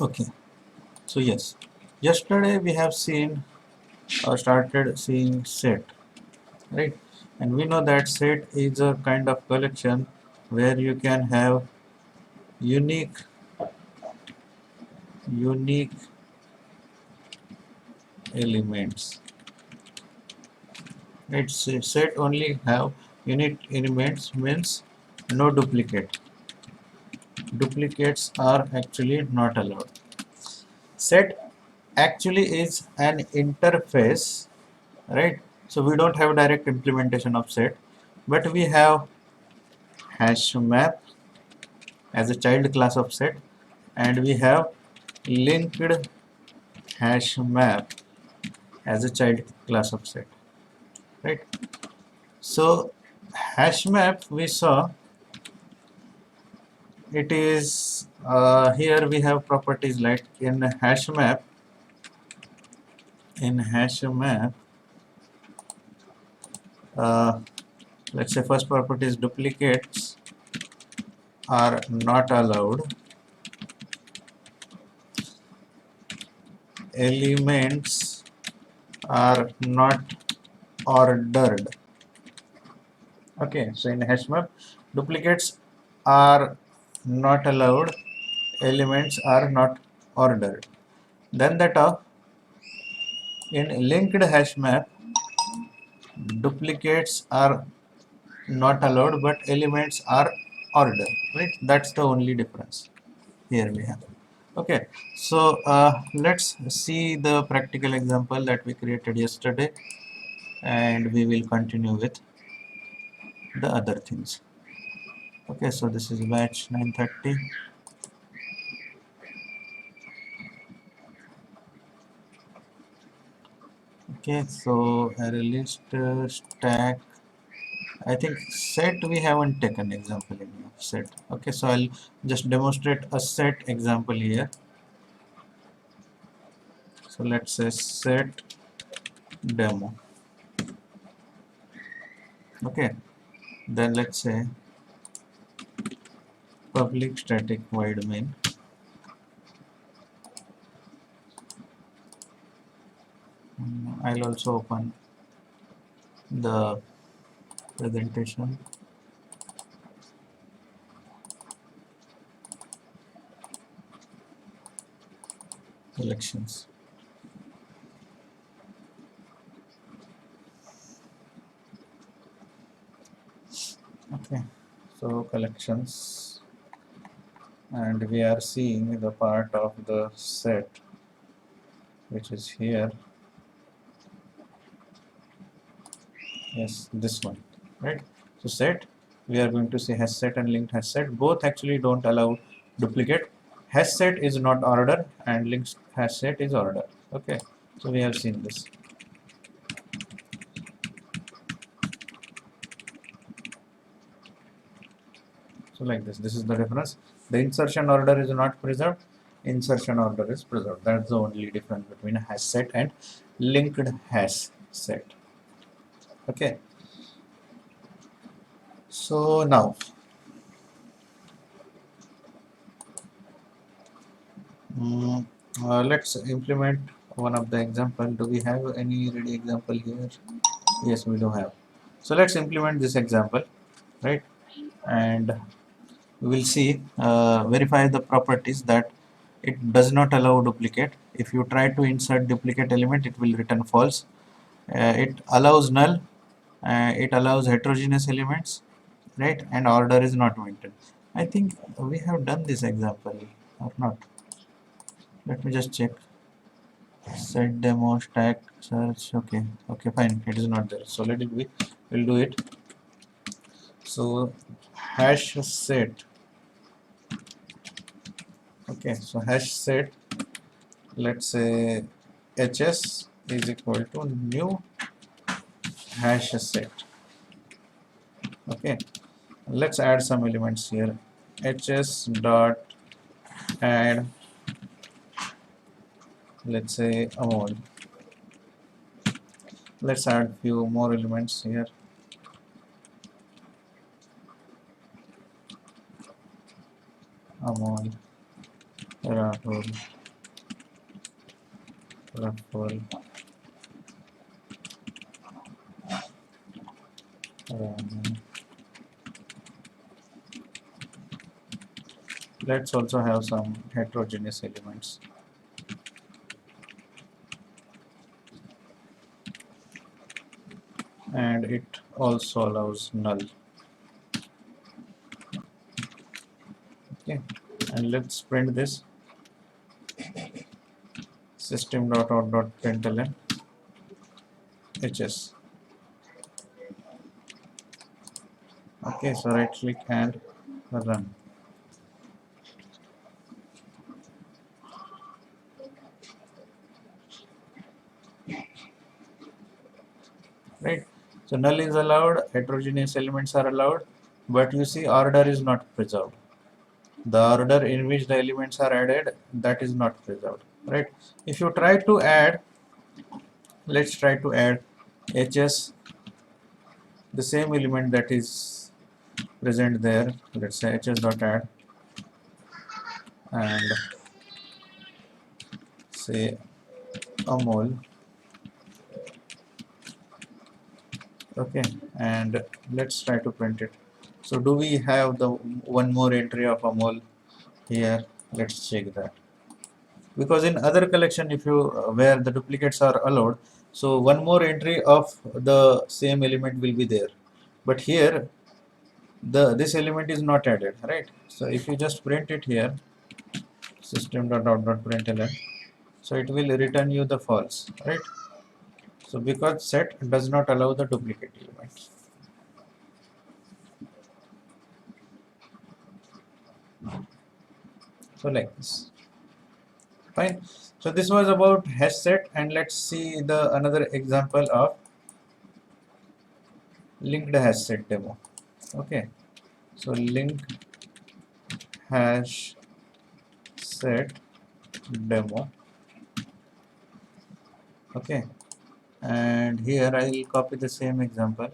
Okay, so yes, yesterday we have seen or started seeing set, right? And we know that set is a kind of collection where you can have unique unique elements. It's set only have unique elements means no duplicate. Duplicates are actually not allowed. Set actually is an interface, right? So we don't have direct implementation of set, but we have hash map as a child class of set, and we have linked hash map as a child class of set, right? So hash map we saw it is here we have properties like in hash map uh, let's say first property is duplicates are not allowed, elements are not ordered. Okay, so in hash map duplicates are not allowed, elements are not ordered. Then that of in linked hash map duplicates are not allowed but elements are ordered, right? That's the only difference here we have. Okay, so let's see the practical example that we created yesterday, and we will continue with the other things. Okay, so this is batch 930. Okay, so array list stack. I think set we haven't taken example in set. Okay, so I'll just demonstrate a set example here. So let's say set demo. Okay, then let's say public static void main. I'll also open the presentation. Collections. Okay, so collections, and we are seeing the part of the set which is here. Yes, this one, right? So set, we are going to say hash set and linked hash set. Both actually don't allow duplicate. Hash set is not order and linked hash set is order. Okay, so we have seen this. So like this is the difference. The insertion order is not preserved. Insertion order is preserved. That's the only difference between a hash set and linked hash set. Okay. So now, mm, let's implement one of the example. Do we have any ready example here? Yes, we do have. So let's implement this example, right? And we will see, verify the properties that it does not allow duplicate. If you try to insert duplicate element, it will return false. It allows null, it allows heterogeneous elements, right? And order is not maintained. I think we have done this example or not. Let me just check. Set demo stack search. Okay, okay, fine, it is not there, so let it be. We'll do it. So hash set. Okay, so hash set, let's say hs is equal to new hash set. Okay, let's add some elements here. Hs dot add, let's say amol. Let's add few more elements here. Amol. Rahul, Rahul, Rani. Let's also have some heterogeneous elements. And it also allows null. Okay, and let's print this system.out.println hs. Okay, so right click and run. Right, so null is allowed, heterogeneous elements are allowed, but you see order is not preserved. The order in which the elements are added, that is not preserved. Right, if you try to add, let's try to add hs, the same element that is present there, let's say hs.add, and say Amol. Okay, and let's try to print it. So do we have the one more entry of Amol here? Let's check that. Because in other collection, if you where the duplicates are allowed, so one more entry of the same element will be there. But here, this element is not added, right? So if you just print it here, system.out.println, so it will return you the false, right? So because set does not allow the duplicate elements. So like this. Fine. So this was about hash set, and let's see the another example of linked hash set demo. Okay. So linked hash set demo. Okay. And here I will copy the same example.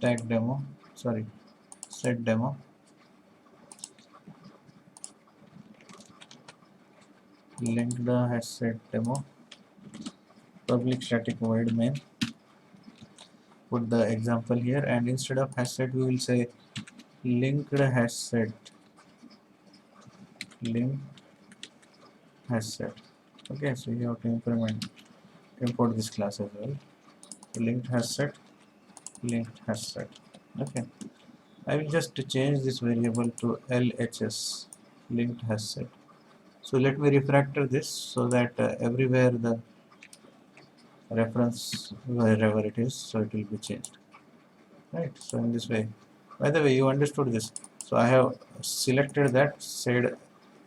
Tag demo. Sorry. Set demo. Linked hash set demo. Public static void main. Put the example here, and instead of hash set we will say linked hash set. Linked hash set. Okay, so you have to import this class as well. Linked hash set, linked hash set. Okay, I will just change this variable to LHS, linked hash set. So let me refactor this so that everywhere the reference, wherever it is, so it will be changed. Right, so in this way. By the way, you understood this. So I have selected that, said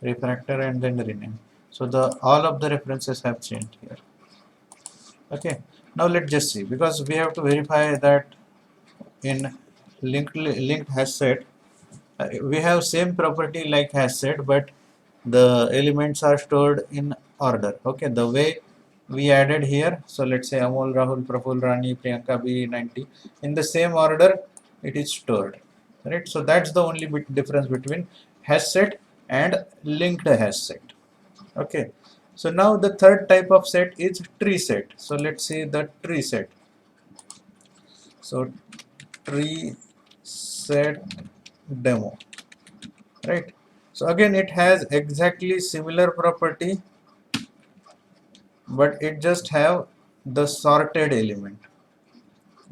refactor, and then rename. So the all of the references have changed here. Okay, now let's just see, because we have to verify that in linked hash set we have same property like hash set, but the elements are stored in order. Okay, the way we added here, so let's say Amol, Rahul, Praful, Rani, Priyanka, B90, in the same order it is stored, right? So that's the only difference between hash set and linked hash set. Okay, so now the third type of set is tree set. So let's see the tree set. So tree set demo, right? So again it has exactly similar property, but it just have the sorted element.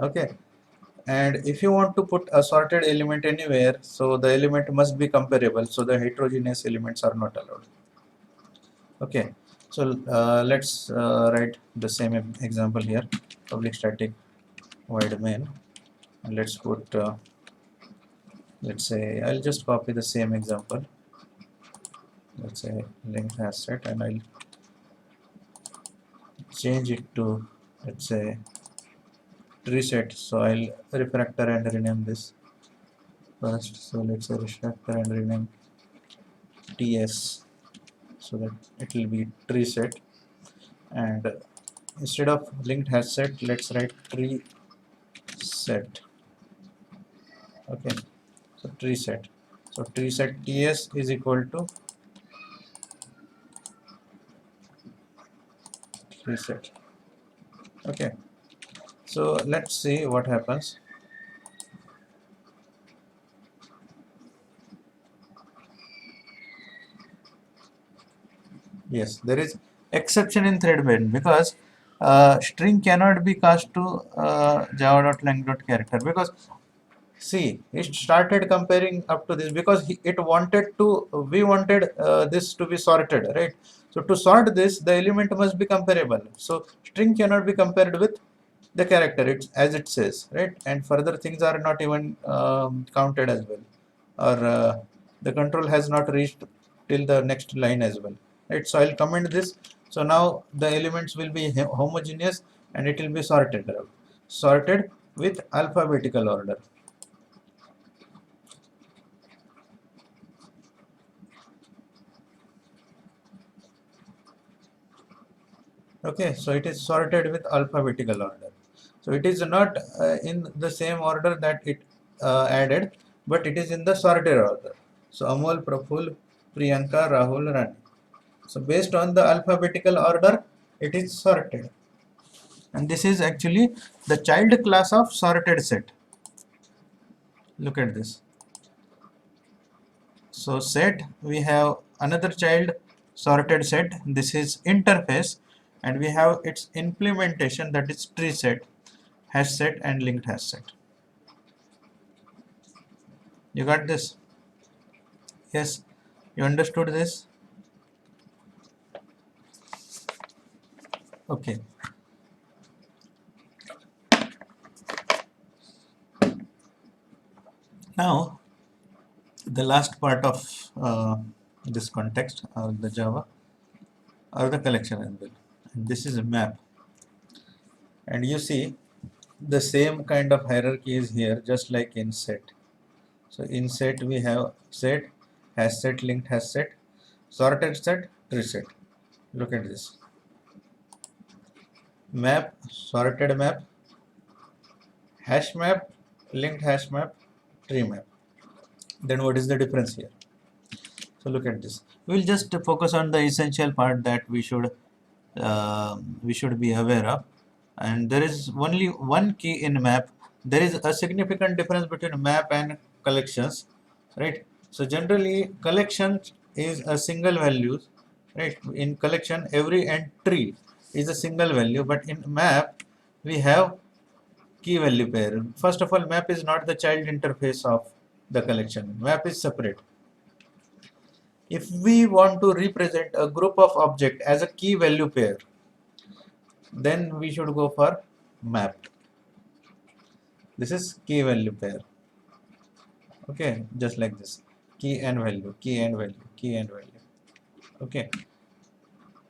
Okay, and if you want to put a sorted element anywhere, so the element must be comparable, so the heterogeneous elements are not allowed. Okay, so let's write the same example here, public static void main, and let's put let's say I'll just copy the same example, let's say linked hash set, and I'll change it to, let's say, tree set. So I'll refactor and rename this first. So let's say refactor and rename TS, so that it will be tree set, and instead of linked hash set, let's write tree set. Okay, so tree set. So tree set ts is equal to tree set. Okay, so let's see what happens. Yes, there is exception in thread because string cannot be cast to java.length.character because see, it started comparing up to this because it wanted to, we wanted this to be sorted, right? So to sort this, the element must be comparable. So string cannot be compared with the character, it's as it says, right? And further things are not even counted as well, or the control has not reached till the next line as well, right? So I'll comment this. So now the elements will be homogeneous and it will be sorted with alphabetical order. Okay, so it is sorted with alphabetical order. So it is not in the same order that it added, but it is in the sorted order. So Amol, Praful, Priyanka, Rahul, Rani. So based on the alphabetical order, it is sorted. And this is actually the child class of sorted set. Look at this. So set, we have another child sorted set. This is interface, and we have its implementation, that is tree set, hash set, and linked hash set. You got this? Yes, you understood this? Okay. Now, the last part of this context, or the Java, or the collection as well. And this is a map. And you see, the same kind of hierarchy is here, just like in set. So in set we have set, hash set, linked hash set, sorted set, tree set. Look at this. Map, sorted map, hash map, linked hash map, tree map. Then what is the difference here? So look at this. We'll just focus on the essential part that we should be aware of. And there is only one key in map. There is a significant difference between map and collections, right? So generally collection is a single value, right? In collection every entry is a single value, but in map we have key value pair. First of all, map is not the child interface of the collection. Map is separate. If we want to represent a group of object as a key value pair, then we should go for map. This is key value pair. Okay, just like this. Key and value, key and value, key and value. Okay.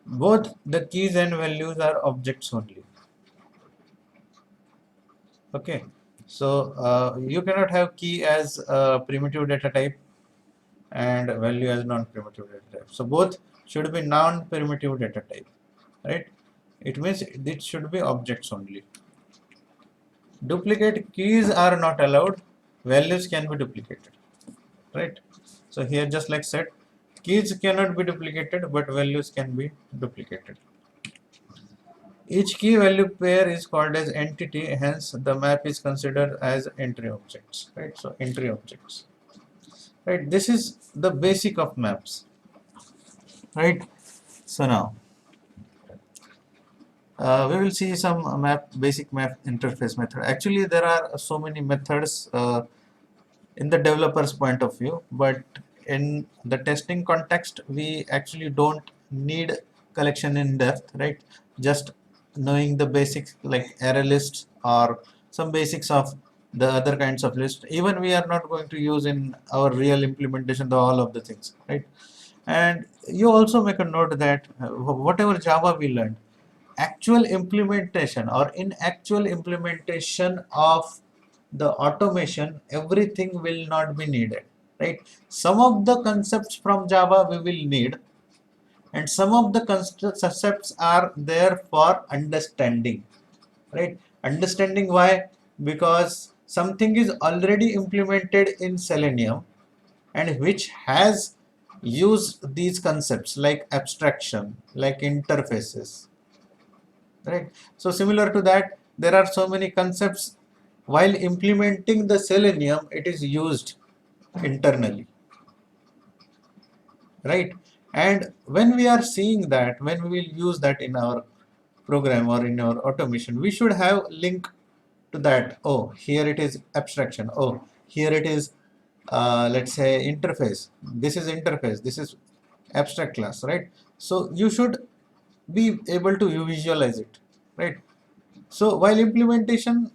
Both the keys and values are objects only. Okay. So you cannot have key as a primitive data type and value as non-primitive data type. So both should be non-primitive data type, right? It means it should be objects only. Duplicate keys are not allowed, values can be duplicated, right? So here just like said, keys cannot be duplicated but values can be duplicated. Each key value pair is called as entity, hence the map is considered as entry objects, right? So entry objects, right? This is the basic of maps, right? So now we will see some basic map interface method. Actually there are so many methods in the developer's point of view, but in the testing context we actually don't need collection in depth, right? Just knowing the basics like array lists or some basics of the other kinds of lists, even we are not going to use in our real implementation all of the things, right? And you also make a note that whatever Java we learned, actual implementation or in actual implementation of the automation, everything will not be needed, right? Some of the concepts from Java we will need, and some of the concepts are there for understanding, right? Understanding why? Because something is already implemented in Selenium and which has used these concepts like abstraction, like interfaces, right? So similar to that, there are so many concepts while implementing the Selenium, it is used internally, right? And when we are seeing that, when we will use that in our program or in our automation, we should have link to that. Oh, here it is abstraction. Oh, here it is, let's say interface. This is interface. This is abstract class, right? So you should be able to visualize it, right? So while implementation,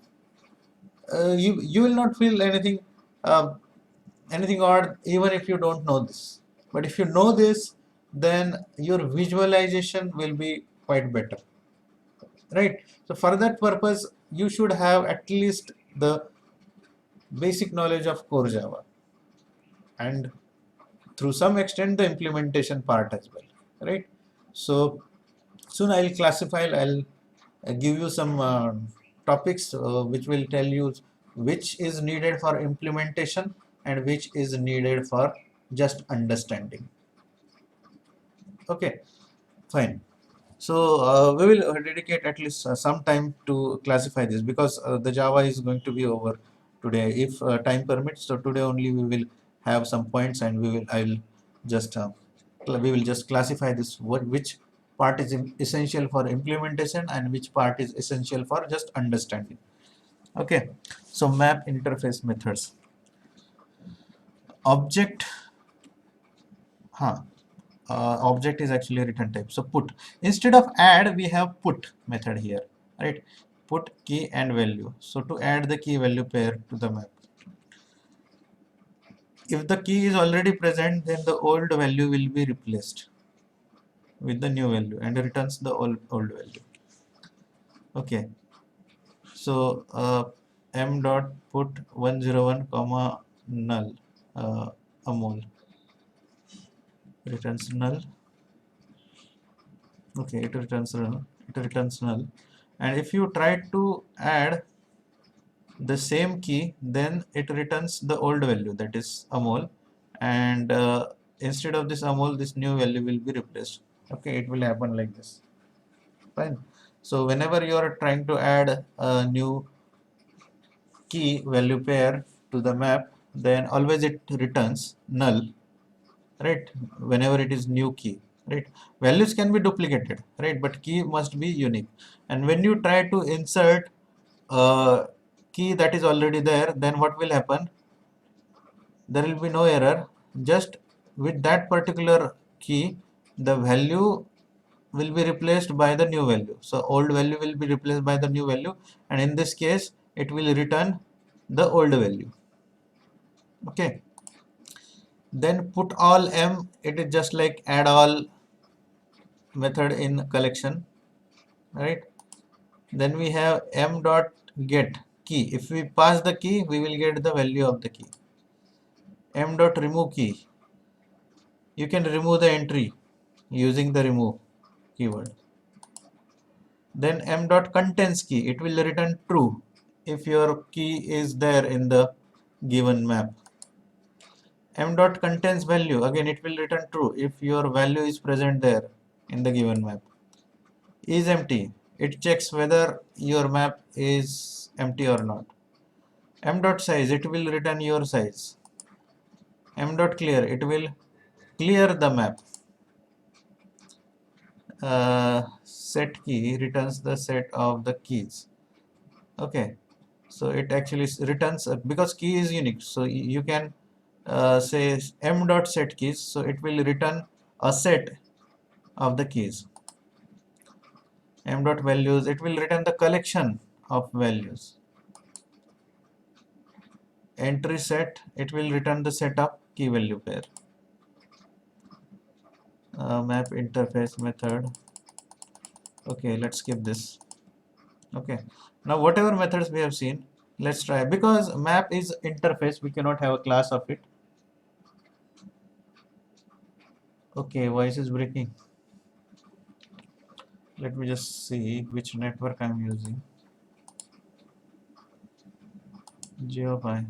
you will not feel uh, anything odd even if you don't know this. But if you know this, then your visualization will be quite better, right? So for that purpose, you should have at least the basic knowledge of core Java and through some extent the implementation part as well, right? So soon I'll give you some topics which will tell you which is needed for implementation and which is needed for just understanding. Okay, fine. So we will dedicate at least some time to classify this because the Java is going to be over today if time permits. So today only we will have some points and I'll just we will just classify this which part is essential for implementation and which part is essential for just understanding. Okay, so map interface methods. Object, huh? Object is actually return type. So put, instead of add we have put method here, right? Put key and value. So to add the key value pair to the map, if the key is already present, then the old value will be replaced with the new value and returns the old value. Okay, so m dot put 101 comma null, amol returns null. Okay, it returns null, and if you try to add the same key, then it returns the old value, that is amol, and instead of this amol, this new value will be replaced. Okay, it will happen like this. Fine. So whenever you are trying to add a new key value pair to the map, then always it returns null, right? Whenever it is new key, right? Values can be duplicated, right? But key must be unique. And when you try to insert a key that is already there, then what will happen? There will be no error. Just with that particular key, the value will be replaced by the new value. So old value will be replaced by the new value, and in this case it will return the old value. Okay, then put all m, it is just like add all method in collection, right? Then we have m dot get key. If we pass the key, we will get the value of the key. M dot remove key, you can remove the entry using the remove keyword. Then m dot contains key, it will return true if your key is there in the given map. M dot contains value, again it will return true if your value is present there in the given map. Is empty, it checks whether your map is empty or not. M dot size, it will return your size. M dot clear, it will clear the map. Set key returns the set of the keys. Okay, so it actually returns because key is unique, so you can say m dot set keys, so it will return a set of the keys. M dot values, it will return the collection of values. Entry set, it will return the set of key value pair. Map interface method. Okay, let's skip this. Okay, now whatever methods we have seen, let's try, because map is interface, we cannot have a class of it. Okay, voice is breaking. Let me just see which network I'm using. G of I.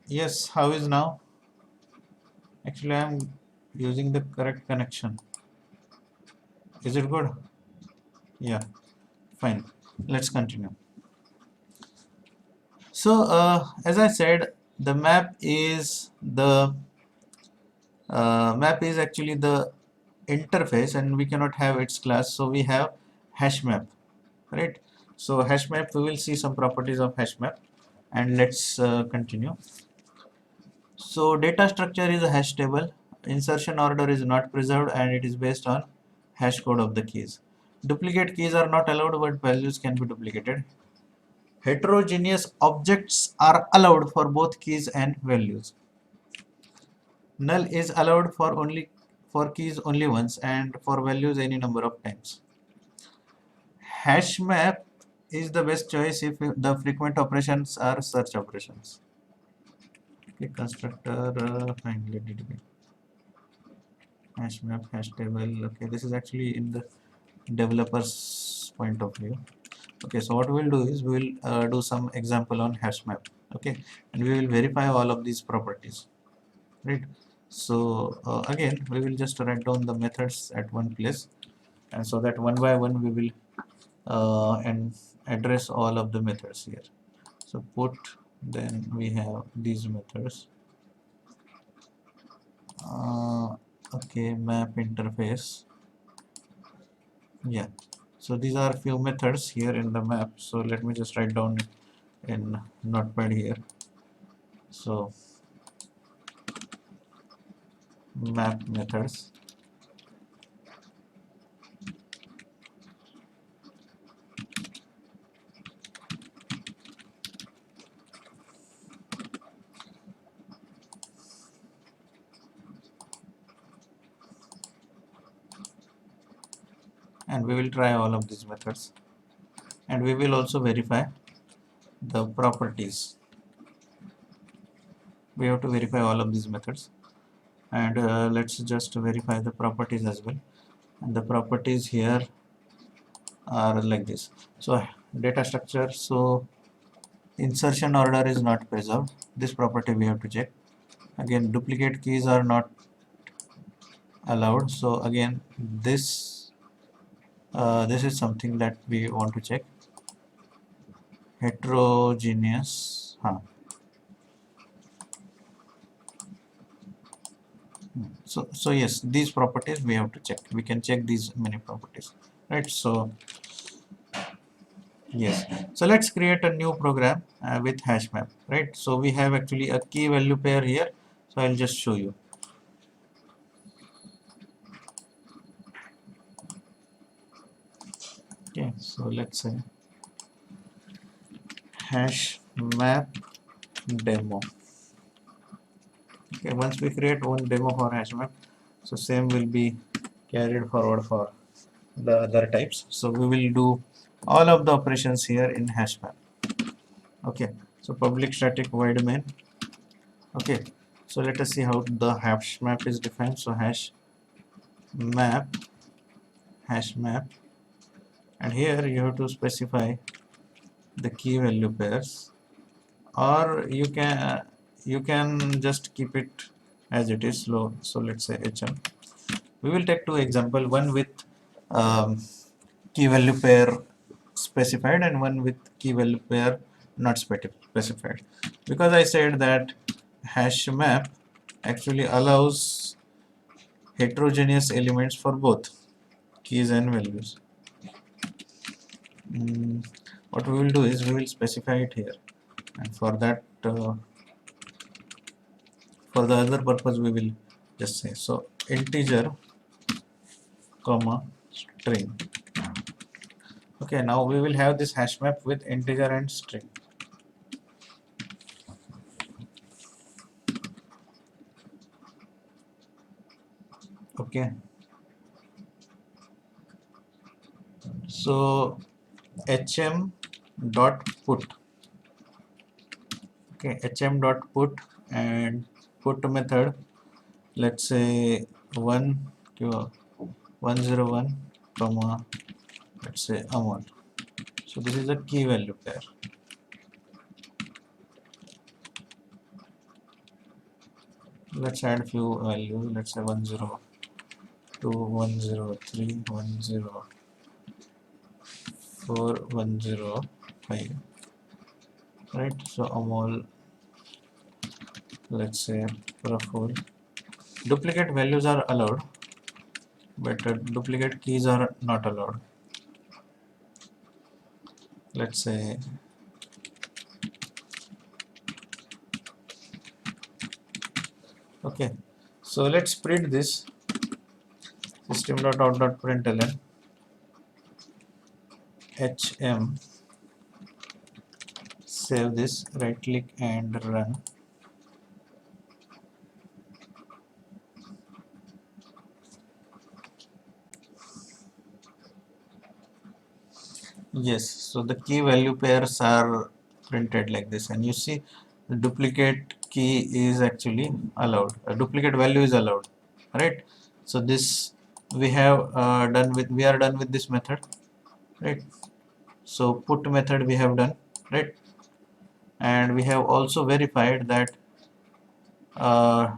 Yes, how is now? Actually, I am using the correct connection. Is it good? Yeah, fine. Let's continue. So, as I said, the map is actually the interface, and we cannot have its class. So we have hash map, right? So hash map, we will see some properties of hash map, and let's continue. So data structure is a hash table. Insertion order is not preserved, and it is based on hash code of the keys. Duplicate keys are not allowed, but values can be duplicated. Heterogeneous objects are allowed for both keys and values. Null is allowed for keys only once, and for values any number of times. Hash map is the best choice if the frequent operations are search operations. Okay, constructor fine, let it be. Hash map, hash table. Okay, this is actually in the developer's point of view. Okay, so what we'll do is we'll do some example on hash map. Okay, and we will verify all of these properties, right? So again, we will just write down the methods at one place, and so that one by one we will and address all of the methods here. So put, then we have these methods. Okay, map interface. Yeah, so these are few methods here in the map. So let me just write down in notepad here. So map methods. And we will try all of these methods, and we will also verify the properties. We have to verify all of these methods, and let's just verify the properties as well. And the properties here are like this. So data structure, so insertion order is not preserved. This property we have to check. Again, duplicate keys are not allowed. So again, this is something that we want to check. Heterogeneous. So yes, these properties we have to check. We can check these many properties, right? So yes, so let's create a new program with hash map, right? So we have actually a key value pair here, so I'll just show you. Okay, so let's say hash map demo. Okay, once we create one demo for hash map, so same will be carried forward for the other types. So we will do all of the operations here in hash map. Okay, so public static void main. Okay, so let us see how the hash map is defined. So map hash map, and here you have to specify the key value pairs, or you can just keep it as it is. So let's say HM. We will take two example, one with um, key value pair specified and one with key value pair not specified, because I said that hash map actually allows heterogeneous elements for both keys and values. What we will do is we will specify it here, and for that for the other purpose we will just say so integer comma string. Okay, now we will have this hash map with integer and string. Okay, so hm dot put, Okay, hm dot put, and put method, let's say 101 comma, let's say amount. So this is a key value pair. Let's add few values, let's say 102, 103, 104, 105, right? So amol, let's say profile. Duplicate values are allowed, but duplicate keys are not allowed. Let's say okay. So let's print this system.out.println hm, save this, right click and run. Yes, so the key value pairs are printed like this, and you see the duplicate key is actually allowed, a duplicate value is allowed, right? So this we have we are done with this method, right? So put method we have done, right? And we have also verified that uh,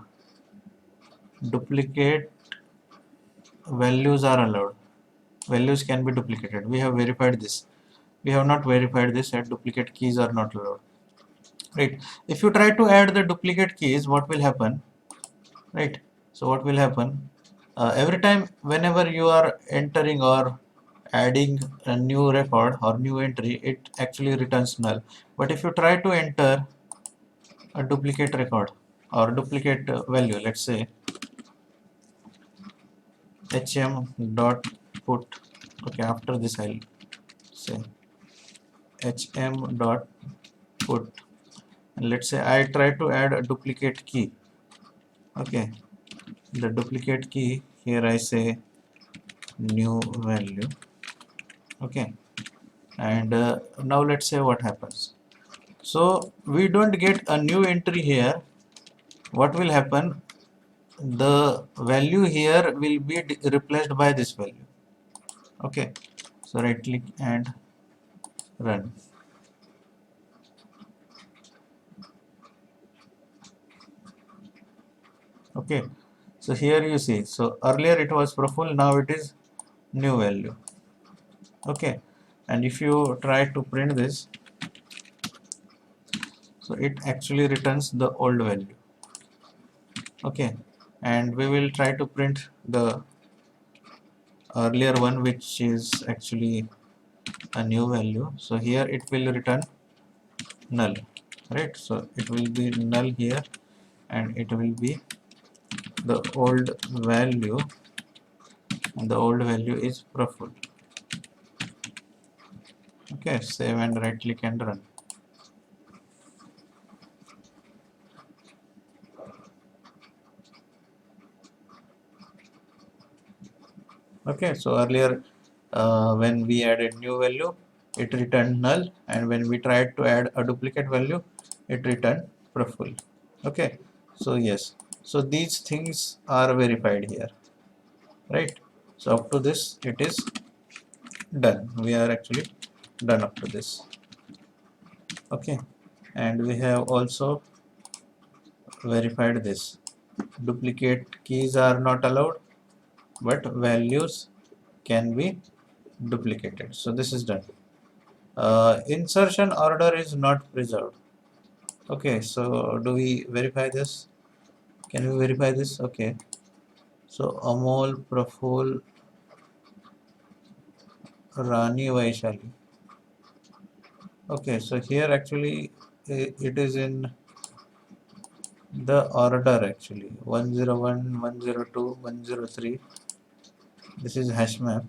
duplicate values are allowed, values can be duplicated. We have verified this. We have not verified this, and duplicate keys are not allowed, right? If you try to add the duplicate keys, what will happen, right? So what will happen, every time whenever you are entering or adding a new record or new entry, it actually returns null. But if you try to enter a duplicate record or duplicate value, let's say hm dot put, okay, after this I'll say hm dot put, and let's say I try to add a duplicate key. Okay, the duplicate key here I say new value. Okay, and now let's say what happens. So we don't get a new entry here. What will happen, the value here will be replaced by this value. Okay, so right click and run. Okay, so here you see, so earlier it was profile, now it is new value. Okay, and if you try to print this, so it actually returns the old value. Okay, and we will try to print the earlier one, which is actually a new value. So here it will return null, right? So it will be null here, and it will be the old value, and the old value is profile. Okay, save and right click and run. Okay, so earlier when we added new value, it returned null, and when we tried to add a duplicate value, it returned profile. Okay, so yes, so these things are verified here, right? So up to this it is done, we are actually done up to this. Okay, and we have also verified this, duplicate keys are not allowed, but values can be duplicated. So this is done. Insertion order is not preserved. Okay, so do we verify this? Can we verify this? Okay, so Amol, Praful, Rani, Vaishali. Okay, so here actually it is in the order actually 101, 102, 103. This is hash map.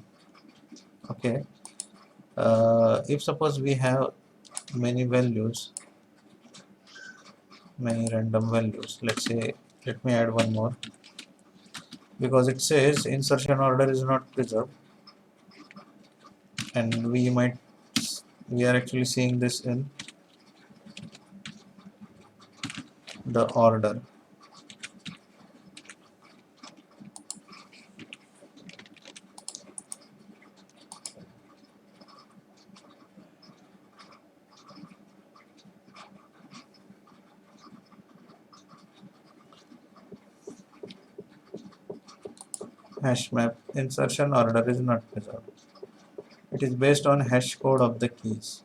Okay, if suppose we have many values, many random values, let's say, let me add one more, because it says insertion order is not preserved, and we are actually seeing this in the order. Hash map insertion order is not preserved. It is based on hash code of the keys.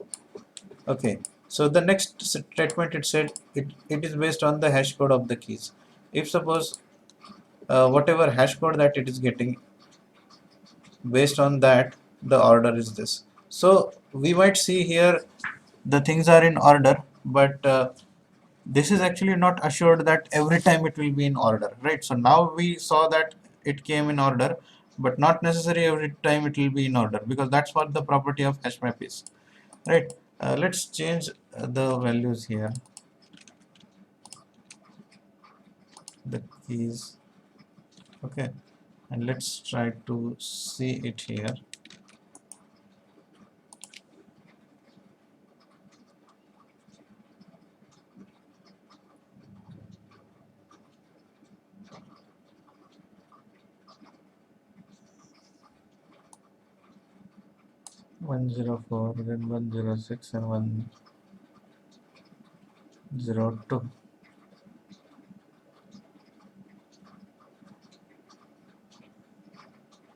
Okay, so the next statement it said it is based on the hash code of the keys. If suppose whatever hash code that it is getting, based on that the order is this. So we might see here the things are in order, but this is actually not assured that every time it will be in order, right? So now we saw that it came in order, but not necessarily every time it will be in order, because that's what the property of hash map is, right? Let's change the values here, the keys. Okay, and let's try to see it here. 104, then 106 and 102.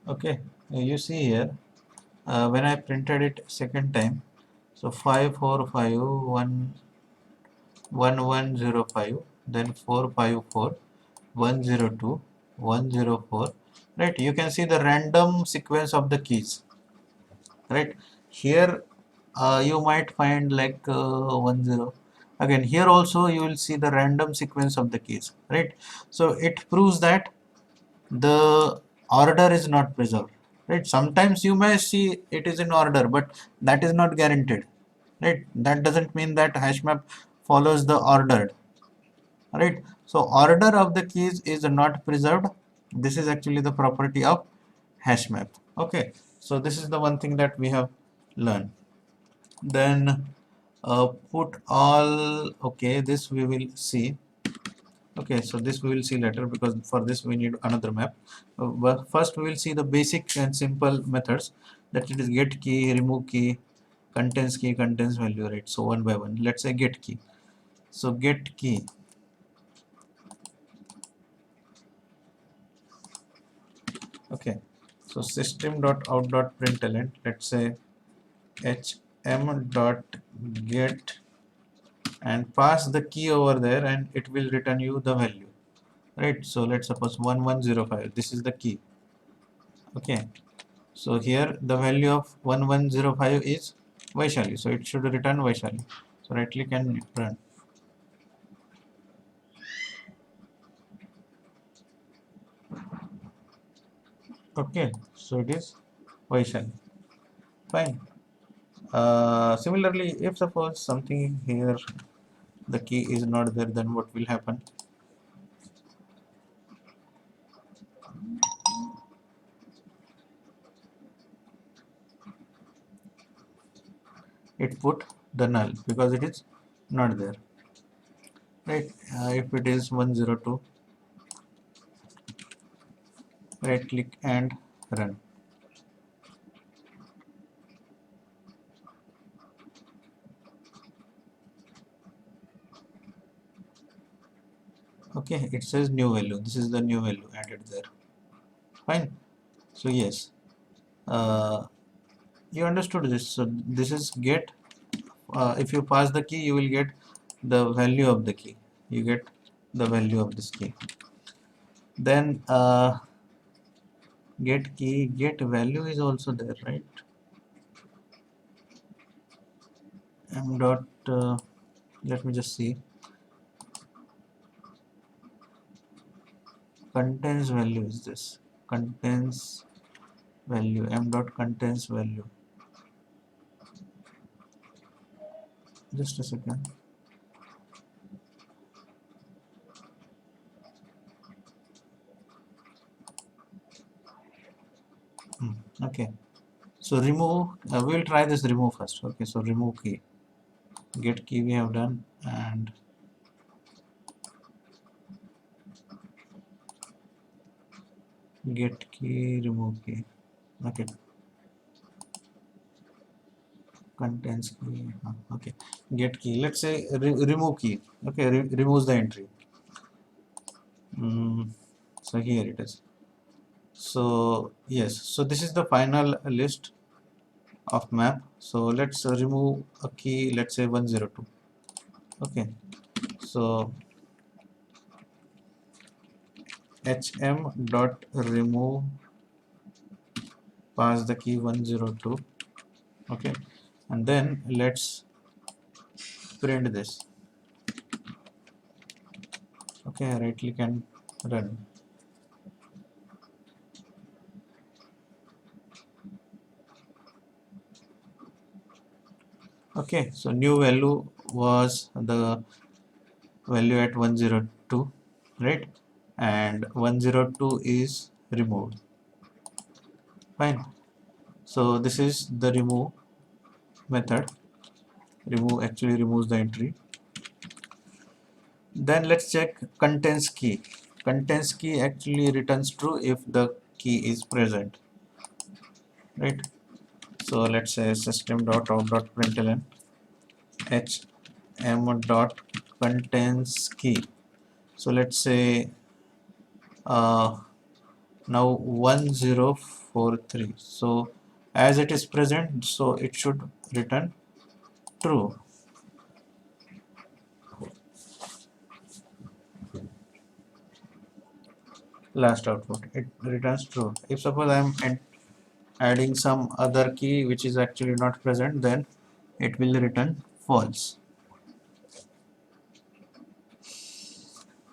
Okay, you see here, when I printed it second time, so 5451105, then 454 102 104, right? You can see the random sequence of the keys, right? Here you might find like 10. Again, here also you will see the random sequence of the keys, right? So it proves that the order is not preserved, right? Sometimes you may see it is in order, but that is not guaranteed, right? That doesn't mean that hash map follows the ordered, right? So order of the keys is not preserved. This is actually the property of hash map. Okay, so this is the one thing that we have learned. Then put all. Okay, this we will see. Okay, so this we will see later, because for this we need another map. But first we will see the basic and simple methods, that it is get key, remove key, contains value, right? So one by one, let's say get key. So get key. Okay, so system.out.println, let's say hm.get, and pass the key over there, and it will return you the value, right? So let's suppose 1105, this is the key. Okay, so here the value of 1105 is Vaishali, so it should return Vaishali. So right click and run. Okay, so it is Vaishali. Fine. Similarly, if suppose something here the key is not there, then what will happen? It put the null because it is not there, right? If it is 102, right click and run. Okay, it says new value. This is the new value added there. Fine. So yes, uh, you understood this. So this is get. If you pass the key, you will get the value of the key. You get the value of this key. Then get key, get value is also there, right? M dot. Let me just see. Contains value is this. Contains value. M dot contains value. Just a second. Okay. So remove. We will try this remove first. Okay. So remove key. Get key we have done, and get key, remove key. Okay, contains key. Okay, get key. Let's say remove key. Okay, removes the entry. So here it is. So yes, so this is the final list of map. So let's remove a key. Let's say 102. Okay, so hm dot remove, pass the key 102. Okay, and then let's print this. Okay, right click and run. Okay, so new value was the value at 102, right? And 102 is removed. Fine. So this is the remove method. Remove actually removes the entry. Then let's check contains key. Contains key actually returns true if the key is present, right? So let's say system.out.println hm dot contains key. So let's say now 1043. So as it is present, so it should return true. Last output, it returns true. If suppose I am adding some other key which is actually not present, then it will return false.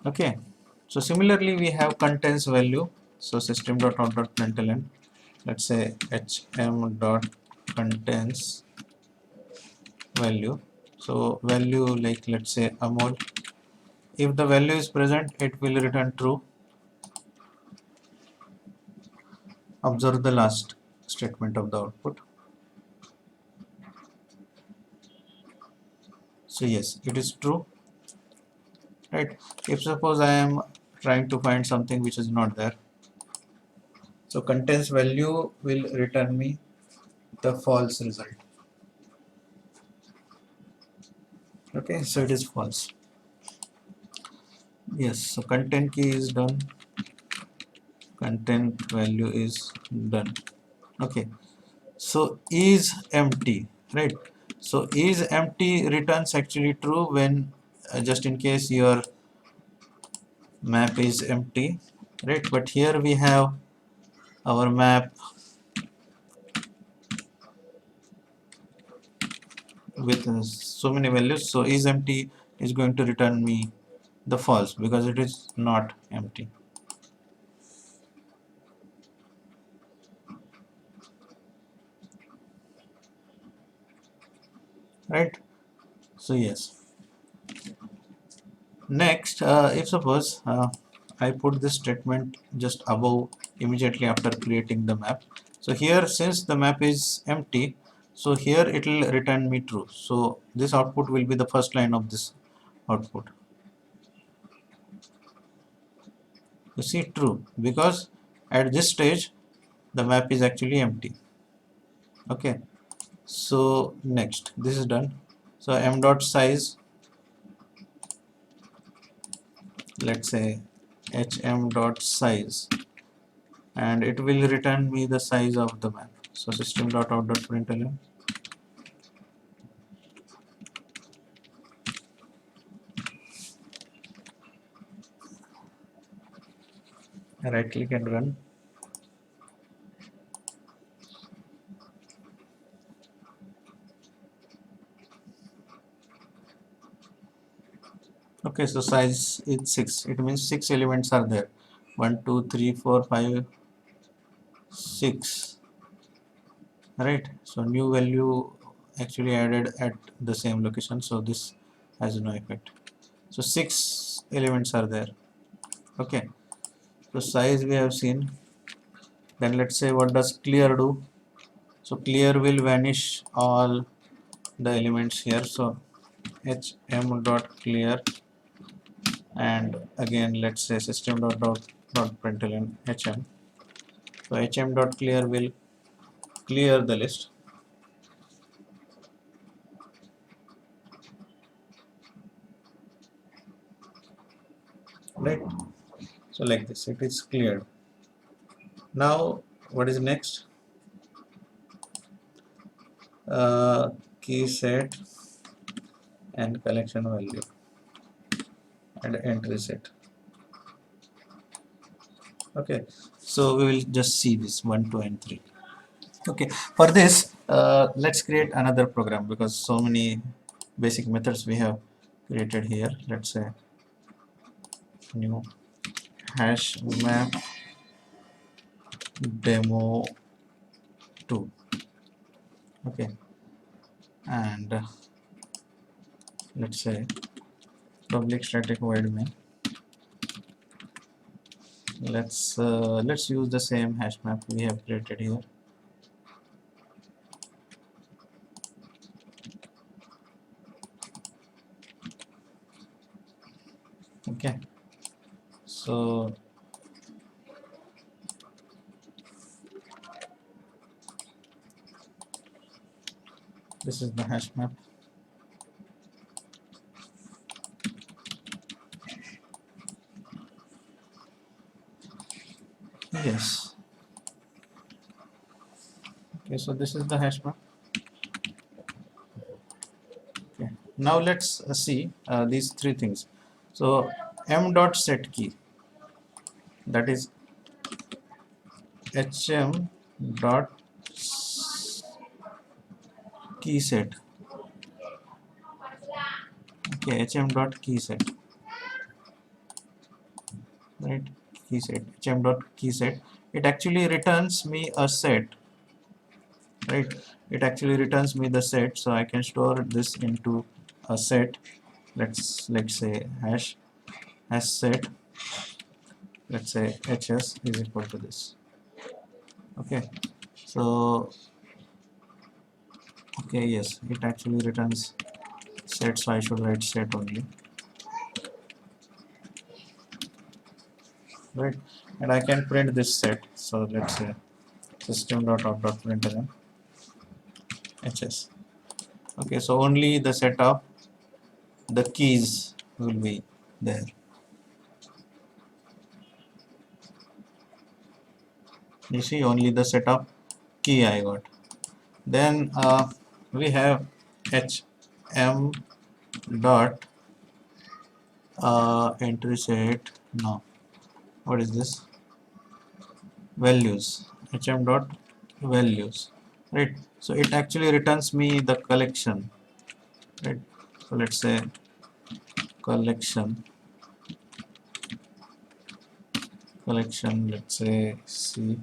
Okay, so similarly we have contains value. So system.out.println, let's say hm dot contains value. So value, like let's say Amol. If the value is present, it will return true. Observe the last statement of the output. So yes, it is true, right? If suppose I am trying to find something which is not there, so contains value will return me the false result. Okay, so it is false. Yes, so content key is done, content value is done. Okay, so is empty, right? So is empty returns actually true when just in case your map is empty, right? But here we have our map with so many values, so is empty is going to return me the false because it is not empty, right? So yes, next if suppose I put this statement just above immediately after creating the map. So here since the map is empty, so here it will return me true. So this output will be the first line of this output. You see, true, because at this stage the map is actually empty. Okay, so next this is done. So m dot size, let's say hm dot size, and it will return me the size of the map. So system dot out dot println, right click and run. Okay, so size is 6. It means 6 elements are there. 1, 2, 3, 4, 5, 6. Right. So new value actually added at the same location. So this has no effect. So 6 elements are there. Okay. So size we have seen. Then let's say what does clear do? So clear will vanish all the elements here. So hm dot clear, and again let's say system dot println hm. So hm dot clear will clear the list. Right. So like this, it is cleared. Now what is next? Key set and collection value and entry set. Okay, so we will just see this 1, 2 and 3. Okay, for this let's create another program because so many basic methods we have created here. Let's say new hash map demo 2. Okay, and let's say public static void main. Let's use the same hash map we have created here. Okay, so this is the hash map. Yes. Okay, so this is the hash map. Okay. Now let's see these three things. So m dot set key, that is hm dot key set. Okay, hm dot key set, right? Key set, hm dot key set. It actually returns me a set, right? It actually returns me the set, so I can store this into a set. Let's say hash set. Let's say hs is equal to this. Okay, so okay, yes, it actually returns set, so I should write set only, right? And I can print this set. So let's say system.out.println hs. Okay, so only the set of the keys will be there. You see, only the set of key I got. Then we have hm dot entry set. No, what is this? Values. Hm dot values, right? So it actually returns me the collection, right? So let's say collection, let's say c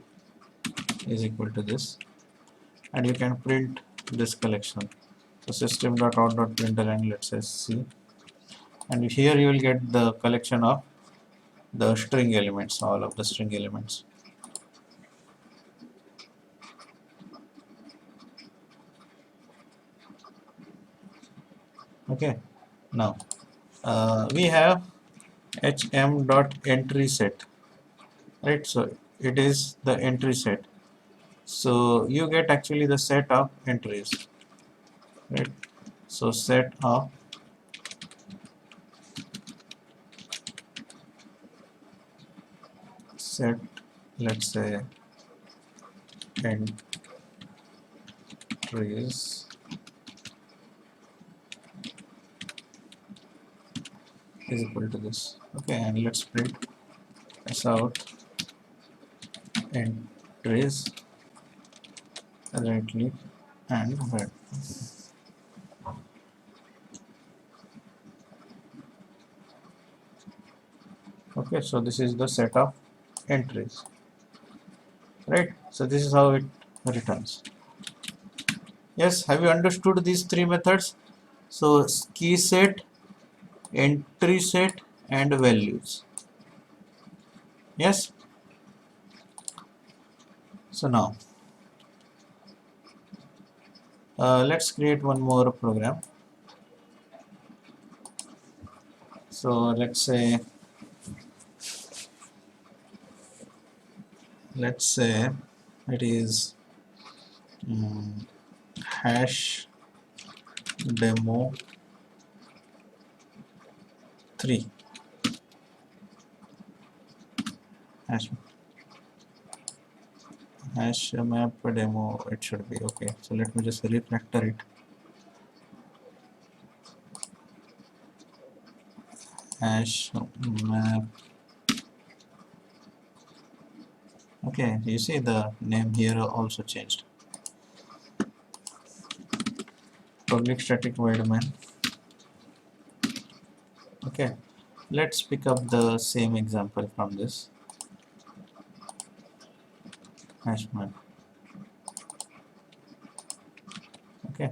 is equal to this, and you can print this collection. So system.out.println, let's say c, and here you will get the collection of the string elements, all of the string elements. Okay, now we have hm dot entry set, right? So it is the entry set, so you get actually the set of entries, right? So set of set, let's say entries is equal to this. Okay, and let's print s out entries right click and red. Okay, so this is the set of entries, right? So this is how it returns. Yes, have you understood these three methods? So key set, entry set and values. Yes, so now let's create one more program. So let's say let's say it is hash demo 3 hash map demo. It should be okay. So let me just refactor it. Hash map. Okay, you see the name here also changed. Public static void main. Okay, let's pick up the same example from this hash map. Okay,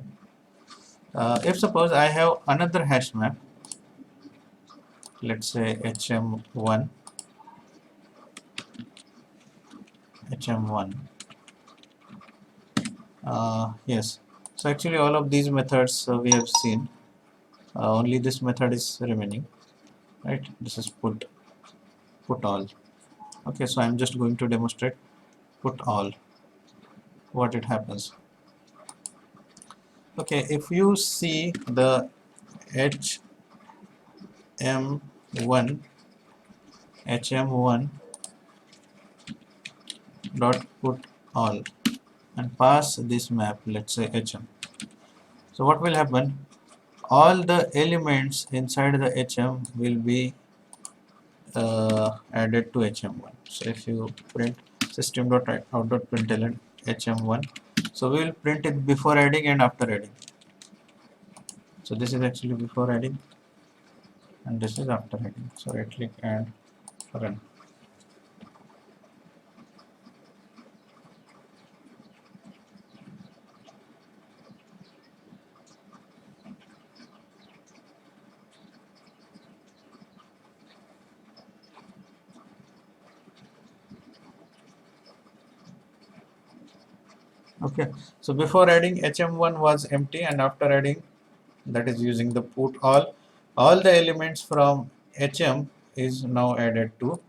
if suppose I have another hash map, let's say hm1 hm1. Yes, so actually all of these methods we have seen. Only this method is remaining, right? This is put all. Okay, so I'm just going to demonstrate put all, what it happens. Okay, if you see the hm1 dot put all and pass this map, let's say hm. So what will happen? All the elements inside the hm will be added to hm1. So if you print system.out.println hm1, so we will print it before adding and after adding. So this is actually before adding and this is after adding. So right click and run. Okay, so before adding hm1 was empty and after adding, that is using the put all the elements from hm is now added to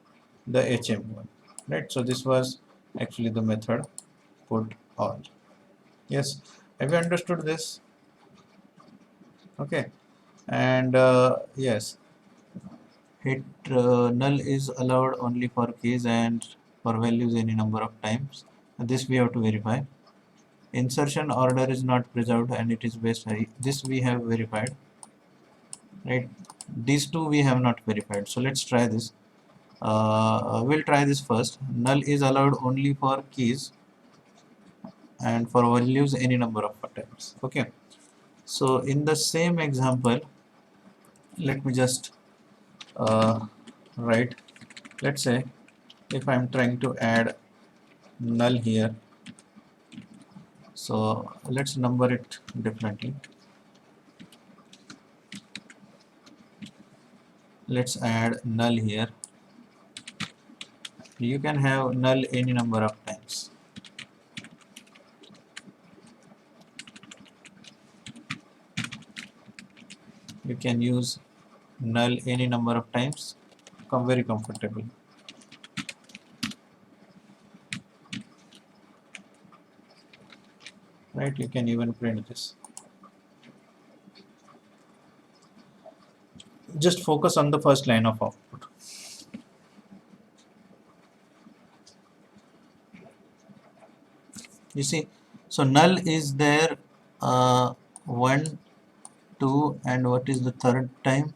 the hm1, right? So this was actually the method put all. Yes, have you understood this? Okay, and yes, it null is allowed only for keys and for values any number of times. And this we have to verify. Insertion order is not preserved and it is based high. This we have verified, right? These two we have not verified. So let's try this. We'll try this first. Null is allowed only for keys and for values any number of times. Okay. So in the same example, let me just write. Let's say if I'm trying to add null here, so let's number it differently. Let's add null here. You can have null any number of times. You can use null any number of times. Come very comfortable. Right? You can even print this. Just focus on the first line of output. You see, so null is there 1, 2, and what is the third time?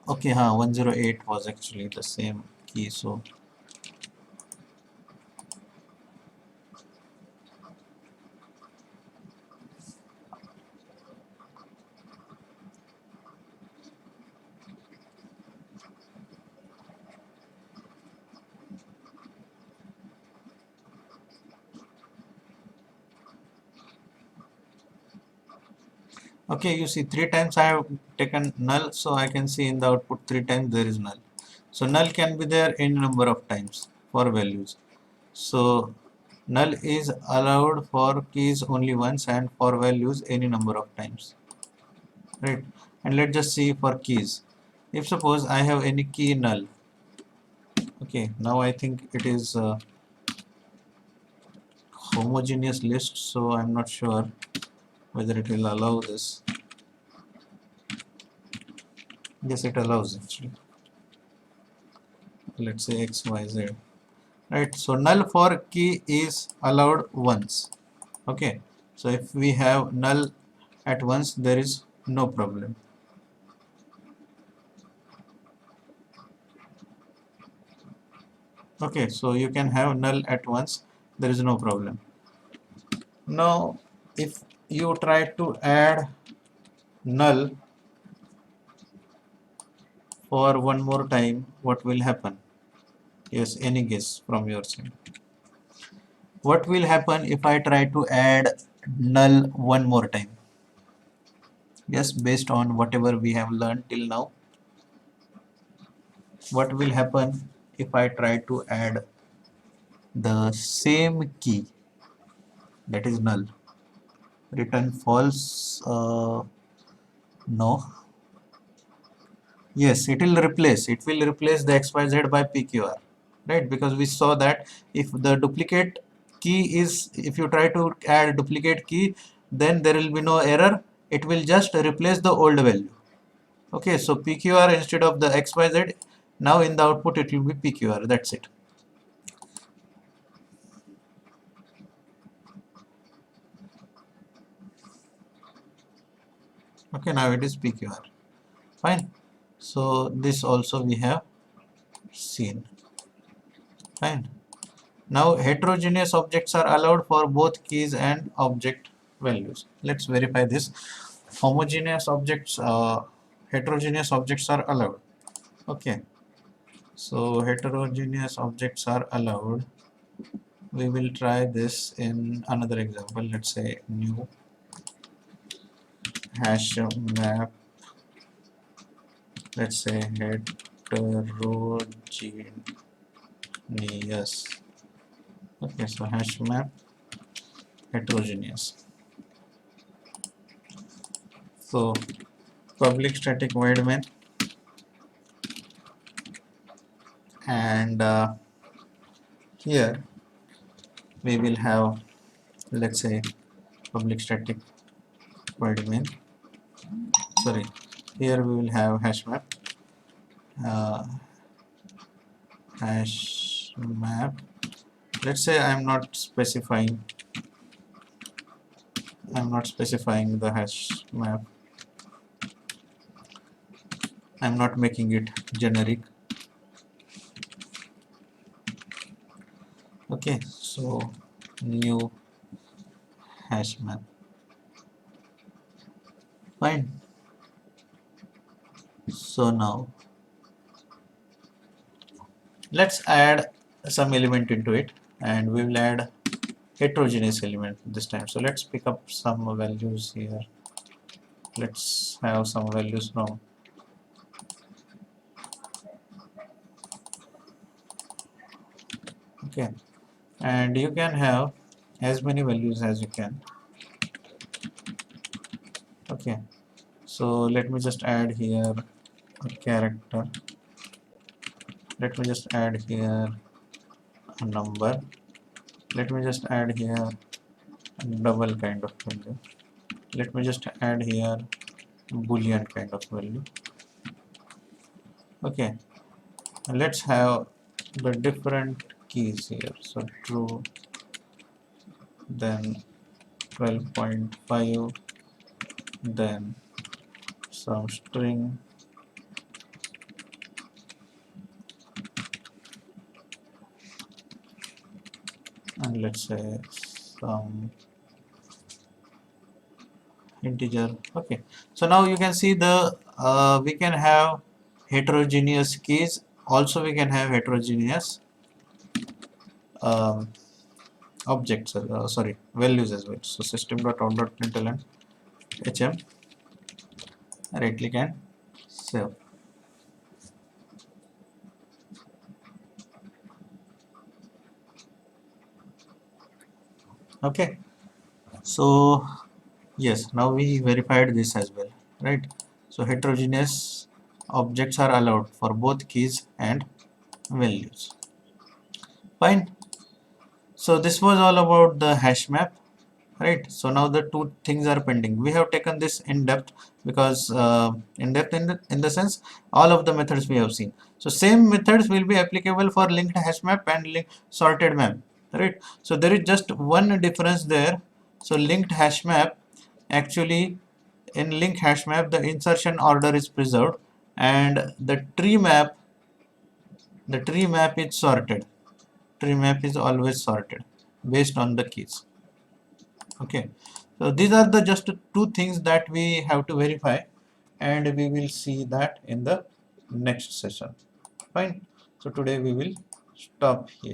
Okay, 108 was actually the same key. So okay, you see 3 times I have taken null, so I can see in the output 3 times there is null. So null can be there any number of times for values. So null is allowed for keys only once and for values any number of times, right? And let's just see for keys. If suppose I have any key null, okay, Okay, now I think it is homogeneous list, so I'm not sure whether it will allow this. Yes, it allows actually. Let's say XYZ. Right, so null for key is allowed once. Okay, so if we have null at once, there is no problem. Okay, so you can have null at once, there is no problem. Now if you try to add null for one more time, what will happen? Yes, any guess from your side? What will happen if I try to add null one more time? Yes, based on whatever we have learned till now, what will happen if I try to add the same key, that is null? Return false. No. Yes, it will replace the XYZ by PQR, right? Because we saw that if the duplicate key is, if you try to add duplicate key, then there will be no error. It will just replace the old value. Okay, so PQR instead of the XYZ, now in the output it will be PQR. That's it. Okay, now it is PQR. Fine. So this also we have seen. Fine. Now heterogeneous objects are allowed for both keys and object values. Let's verify this. Homogeneous objects, heterogeneous objects are allowed. Okay. So heterogeneous objects are allowed. We will try this in another example. Let's say new hash map. Let's say heterogeneous. Okay, so hash map heterogeneous. So public static void main, and here we will have, let's say, public static void main. Sorry, here we will have hash map. Hash map. Let's say I'm not specifying the hash map. I'm not making it generic. Okay, so new hash map. Fine. So now let's add some element into it, and we will add heterogeneous element this time. So let's pick up some values here. Let's have some values now. Okay, and you can have as many values as you can. Okay, so let me just add here a character. Let me just add here a number. Let me just add here a double kind of value. Let me just add here boolean kind of value. Okay, and let's have the different keys here. So true, then 12.5, then some string, and let's say some integer. Okay, so now you can see the we can have heterogeneous keys, also we can have heterogeneous um, objects, sorry, values as well. So system.out.println hm, right click and save. Okay, so yes, now we verified this as well, right? So heterogeneous objects are allowed for both keys and values. Fine. So this was all about the hash map, right? So now the two things are pending. We have taken this in depth because in depth in the sense all of the methods we have seen. So same methods will be applicable for linked hash map and sorted map, right? So there is just one difference there. So linked hash map, actually in linked hash map the insertion order is preserved, and the tree map is sorted. Tree map is always sorted based on the keys. Okay, so these are the just two things that we have to verify, and we will see that in the next session. Fine. So today we will stop here.